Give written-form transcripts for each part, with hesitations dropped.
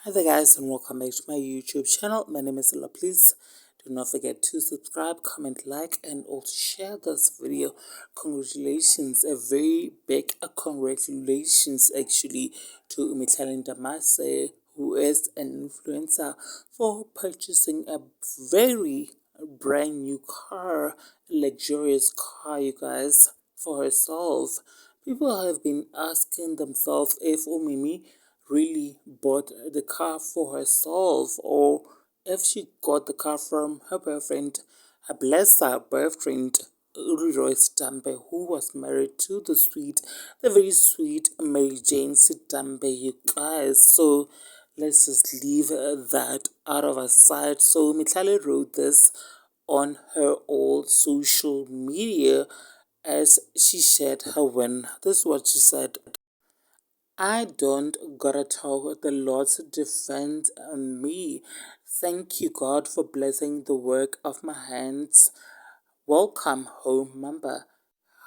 Hi there guys and welcome back to my YouTube channel. My name is Ella. Please do not forget to subscribe, comment, like and also share this video. Congratulations, a very big congratulations actually to Mihlali who is an influencer for purchasing a very brand new car, luxurious car you guys, for herself. People have been asking themselves if Omimi really bought the car for herself or if she got the car from her boyfriend, her blesser boyfriend, Leeroy, who was married to the very sweet Mary Jane Sitambe, you guys. So let's just leave that out of our sight. So Mihlali wrote this on her old social media as she shared her win. This is what she said. I don't gotta tell the Lord's defense on me. Thank you, God, for blessing the work of my hands. Welcome home, member.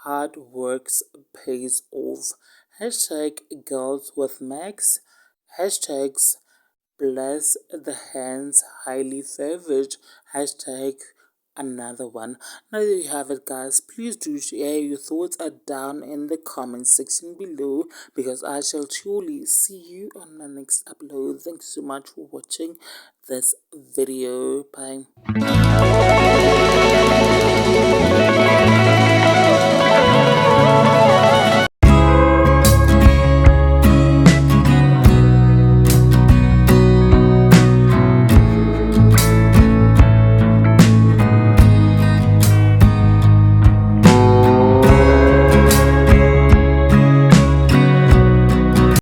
Hard works pays off. Hashtag girls with Max. Hashtags bless the hands highly favored. Hashtag another one. Now there you have it guys. Please do share your thoughts are down in the comment section below because I shall surely see you on my next upload. Thanks so much for watching this video. Bye.